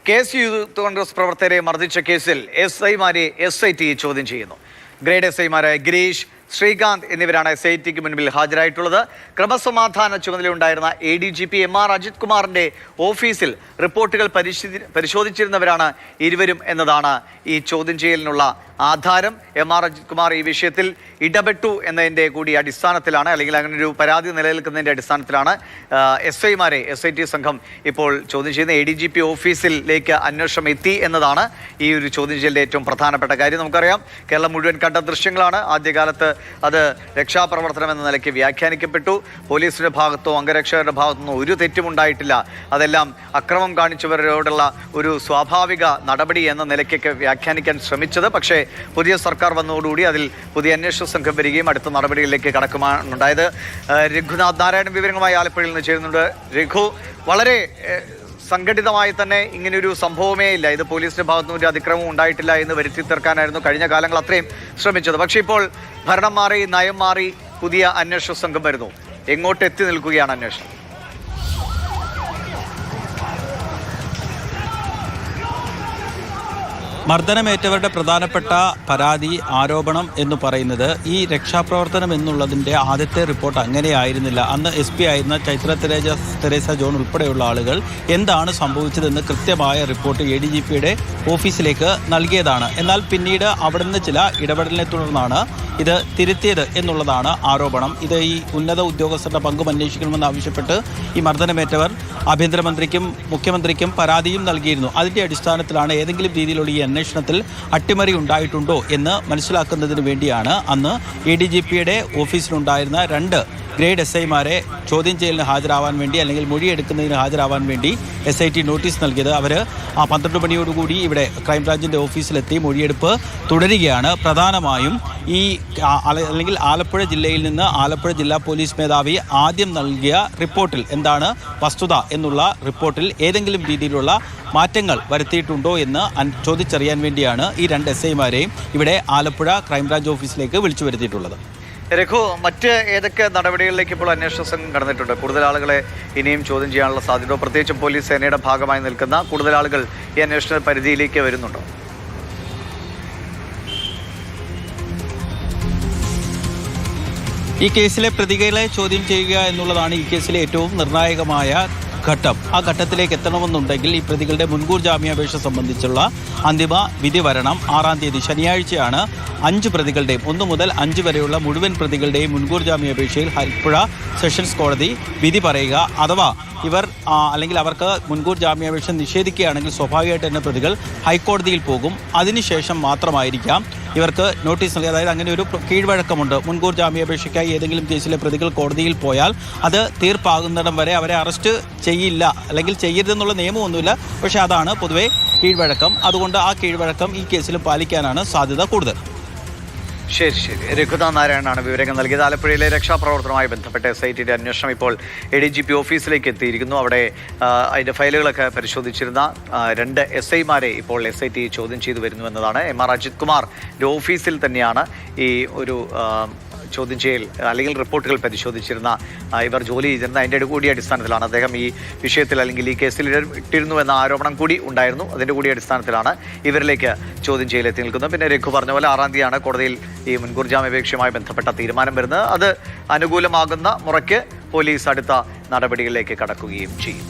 Case youth Congress പ്രവർത്തകരെ മർദ്ദിച്ച കേസിൽ എസ്ഐമാരെ SIT ചോദ്യം ചെയ്യുന്നു. ഗ്രേഡ് എസ്ഐമാരായ ഗിരീഷ്, ശ്രീകാന്ത് എന്നിവരാണ് SITക്ക് മുൻപിൽ ഹാജരായിട്ടുള്ളത്. ക്രമസമാധാന ചുമതലയുണ്ടായിരുന്ന ADGP MR അജിത് കുമാറിന്റെ ഓഫീസിൽ റിപ്പോർട്ടുകൾ പരിശോധിച്ചിരുന്നവരാണ് ഇരുവരും എന്നതാണ് ഈ ചോദ്യം ചെയ്യലിനുള്ള ആധാരം. MR അജിത് കുമാർ ഈ വിഷയത്തിൽ ഇടപെട്ടു എന്നതിൻ്റെ കൂടി അടിസ്ഥാനത്തിലാണ്, അല്ലെങ്കിൽ അങ്ങനെ ഒരു പരാതി നിലനിൽക്കുന്നതിൻ്റെ അടിസ്ഥാനത്തിലാണ് SIമാരെ SIT സംഘം ഇപ്പോൾ ചോദ്യം ചെയ്യുന്ന. ADGP ഓഫീസിലേക്ക് അന്വേഷണം എത്തി എന്നതാണ് ഈ ഒരു ചോദ്യം ചെയ്യലിൻ്റെ ഏറ്റവും പ്രധാനപ്പെട്ട കാര്യം. നമുക്കറിയാം, കേരളം മുഴുവൻ കണ്ട ദൃശ്യങ്ങളാണ്. ആദ്യകാലത്ത് അത് രക്ഷാപ്രവർത്തനം എന്ന നിലയ്ക്ക് വ്യാഖ്യാനിക്കപ്പെട്ടു. പോലീസിന്റെ ഭാഗത്തോ അംഗരക്ഷകരുടെ ഭാഗത്തുനിന്നോ ഒരു തെറ്റുമുണ്ടായിട്ടില്ല. അതെല്ലാം അക്രമം കാണിച്ചവരോടുള്ള ഒരു സ്വാഭാവിക നടപടി എന്ന നിലയ്ക്കൊക്കെ വ്യാഖ്യാനിക്കാൻ ശ്രമിച്ചത്. പക്ഷേ പുതിയ സർക്കാർ വന്നതോടുകൂടി അതിൽ പുതിയ അന്വേഷണ സംഘം വരികയും അടുത്ത നടപടികളിലേക്ക് കടക്കുമാണുണ്ടായത്. രഘുനാഥ് നാരായണൻ വിവരങ്ങളുമായി ആലപ്പുഴയിൽ നിന്ന് ചേരുന്നുണ്ട്. രഘു, വളരെ സംഘടിതമായി തന്നെ ഇങ്ങനെയൊരു സംഭവമേ ഇല്ല, ഇത് പോലീസിന്റെ ഭാഗത്തുനിന്ന് ഒരു അതിക്രമം ഉണ്ടായിട്ടില്ല എന്ന് വരുത്തി തീർക്കാനായിരുന്നു കഴിഞ്ഞ കാലങ്ങൾ അത്രയും ശ്രമിച്ചത്. പക്ഷേ ഇപ്പോൾ ഭരണം മാറി, നയം മാറി, പുതിയ അന്വേഷണ സംഘം വരുന്നു. എങ്ങോട്ട് എത്തി നിൽക്കുകയാണ് അന്വേഷണം? മർദ്ദനമേറ്റവരുടെ പ്രധാനപ്പെട്ട പരാതി, ആരോപണം എന്ന് പറയുന്നത് ഈ രക്ഷാപ്രവർത്തനം എന്നുള്ളതിൻ്റെ ആദ്യത്തെ റിപ്പോർട്ട് അങ്ങനെയായിരുന്നില്ല. അന്ന് SP ആയിരുന്ന ചൈത്ര തെരേസ ജോൺ ഉൾപ്പെടെയുള്ള ആളുകൾ എന്താണ് സംഭവിച്ചതെന്ന് കൃത്യമായ റിപ്പോർട്ട് ADGPയുടെ ഓഫീസിലേക്ക് നൽകിയതാണ്. എന്നാൽ പിന്നീട് അവിടെ നിന്ന് ചില ഇടപെടലിനെ തുടർന്നാണ് ഇത് തിരുത്തിയത് എന്നുള്ളതാണ് ആരോപണം. ഇത് ഈ ഉന്നത ഉദ്യോഗസ്ഥരുടെ പങ്കും അന്വേഷിക്കണമെന്ന് ആവശ്യപ്പെട്ട് ഈ മർദ്ദനമേറ്റവർ ആഭ്യന്തരമന്ത്രിക്കും മുഖ്യമന്ത്രിക്കും പരാതിയും നൽകിയിരുന്നു. അതിൻ്റെ അടിസ്ഥാനത്തിലാണ് ഏതെങ്കിലും രീതിയിലുള്ള ഈ അന്വേഷണത്തിൽ അട്ടിമറി ഉണ്ടായിട്ടുണ്ടോ എന്ന് മനസ്സിലാക്കുന്നതിന് വേണ്ടിയാണ് അന്ന് ADGPയുടെ ഓഫീസിലുണ്ടായിരുന്ന 2 ഗ്രേഡ് SIമാരെ ചോദ്യം ചെയ്യലിന് ഹാജരാവാൻ വേണ്ടി, അല്ലെങ്കിൽ മൊഴിയെടുക്കുന്നതിന് ഹാജരാവാൻ വേണ്ടി SIT നോട്ടീസ് നൽകിയത്. അവർ 12 മണിയോടുകൂടി ഇവിടെ ക്രൈംബ്രാഞ്ചിൻ്റെ ഓഫീസിലെത്തി മൊഴിയെടുപ്പ് തുടരുകയാണ്. പ്രധാനമായും ഈ അല്ലെങ്കിൽ ആലപ്പുഴ ജില്ലയിൽ നിന്ന് ആലപ്പുഴ ജില്ലാ പോലീസ് മേധാവി ആദ്യം നൽകിയ റിപ്പോർട്ടിൽ എന്താണ് വസ്തുത എന്നുള്ള റിപ്പോർട്ടിൽ ഏതെങ്കിലും രീതിയിലുള്ള മാറ്റങ്ങൾ വരുത്തിയിട്ടുണ്ടോ എന്ന് ചോദിച്ചറിയാൻ വേണ്ടിയാണ് ഈ 2 SIമാരെയും ഇവിടെ ആലപ്പുഴ ക്രൈംബ്രാഞ്ച് ഓഫീസിലേക്ക് വിളിച്ചു വരുത്തിയിട്ടുള്ളത്. രഘു, മറ്റ് ഏതൊക്കെ നടപടികളിലേക്ക് ഇപ്പോൾ അന്വേഷണ സംഘം കടന്നിട്ടുണ്ട്? കൂടുതൽ ആളുകളെ ഇനിയും ചോദ്യം ചെയ്യാനുള്ള സാധ്യത, പ്രത്യേകിച്ച് പോലീസ് സേനയുടെ ഭാഗമായി നിൽക്കുന്ന കൂടുതൽ ആളുകൾ ഈ അന്വേഷണ പരിധിയിലേക്ക് വരുന്നുണ്ടോ? ഈ കേസിലെ പ്രതികളെ ചോദ്യം ചെയ്യുക എന്നുള്ളതാണ് ഈ കേസിലെ ഏറ്റവും നിർണായകമായ ഘട്ടം. ആ ഘട്ടത്തിലേക്ക് എത്തണമെന്നുണ്ടെങ്കിൽ ഈ പ്രതികളുടെ മുൻകൂർ ജാമ്യാപേക്ഷ സംബന്ധിച്ചുള്ള അന്തിമ വിധി വരണം. 6-ാം തീയതി ശനിയാഴ്ചയാണ് 5 പ്രതികളുടെയും 1 മുതൽ 5 വരെയുള്ള മുഴുവൻ പ്രതികളുടെയും മുൻകൂർ ജാമ്യാപേക്ഷയിൽ ആലപ്പുഴ സെഷൻസ് കോടതി വിധി പറയുക. അഥവാ ഇവർ അല്ലെങ്കിൽ അവർക്ക് മുൻകൂർ ജാമ്യാപേക്ഷ നിഷേധിക്കുകയാണെങ്കിൽ സ്വാഭാവികമായിട്ട് തന്നെ പ്രതികൾ ഹൈക്കോടതിയിൽ പോകും. അതിനുശേഷം മാത്രമായിരിക്കാം ഇവർക്ക് നോട്ടീസ് നൽകി. അതായത് അങ്ങനെ ഒരു കീഴ്വഴക്കമുണ്ട്. മുൻകൂർ ജാമ്യാപേക്ഷയ്ക്കായി ഏതെങ്കിലും കേസിലെ പ്രതികൾ കോടതിയിൽ പോയാൽ അത് തീർപ്പാകുന്നിടം വരെ അവരെ അറസ്റ്റ് ചെയ്യില്ല, അല്ലെങ്കിൽ ചെയ്യരുതെന്നുള്ള നിയമമൊന്നുമില്ല. പക്ഷേ അതാണ് പൊതുവെ കീഴ്വഴക്കം. അതുകൊണ്ട് ആ കീഴ്വഴക്കം ഈ കേസിലും പാലിക്കാനാണ് സാധ്യത കൂടുതൽ. ശരി. രഘുനാഥ് നാരായണനാണ് വിവരങ്ങൾ നൽകിയത്. ആലപ്പുഴയിലെ രക്ഷാപ്രവർത്തനവുമായി ബന്ധപ്പെട്ട SITയുടെ അന്വേഷണം ഇപ്പോൾ ADGP ഓഫീസിലേക്ക് എത്തിയിരിക്കുന്നു. അവിടെ അതിൻ്റെ ഫയലുകളൊക്കെ പരിശോധിച്ചിരുന്ന 2 SIമാരെ ഇപ്പോൾ SIT ചോദ്യം ചെയ്തു വരുന്നു എന്നതാണ്. MR അജിത് കുമാറിൻ്റെ ഓഫീസിൽ തന്നെയാണ് ഈ ഒരു ചോദ്യം ചെയ്യൽ അല്ലെങ്കിൽ റിപ്പോർട്ടുകൾ പരിശോധിച്ചിരുന്ന ഇവർ ജോലി ചെയ്തിരുന്ന. അതിൻ്റെ കൂടി അടിസ്ഥാനത്തിലാണ് അദ്ദേഹം ഈ വിഷയത്തിൽ അല്ലെങ്കിൽ ഈ കേസിൽ ഇട്ടിരുന്നു എന്ന ആരോപണം കൂടി ഉണ്ടായിരുന്നു. അതിൻ്റെ കൂടി അടിസ്ഥാനത്തിലാണ് ഇവരിലേക്ക് ചോദ്യം ചെയ്യലെത്തി നിൽക്കുന്നത്. പിന്നെ രഘു പറഞ്ഞ പോലെ 6-ാം തീയതിയാണ് കോടതിയിൽ ഈ മുൻകൂർ ജാമ്യാപേക്ഷയുമായി ബന്ധപ്പെട്ട തീരുമാനം വരുന്നത്. അത് അനുകൂലമാകുന്ന മുറയ്ക്ക് പോലീസ് അടുത്ത നടപടികളിലേക്ക് കടക്കുകയും ചെയ്യും.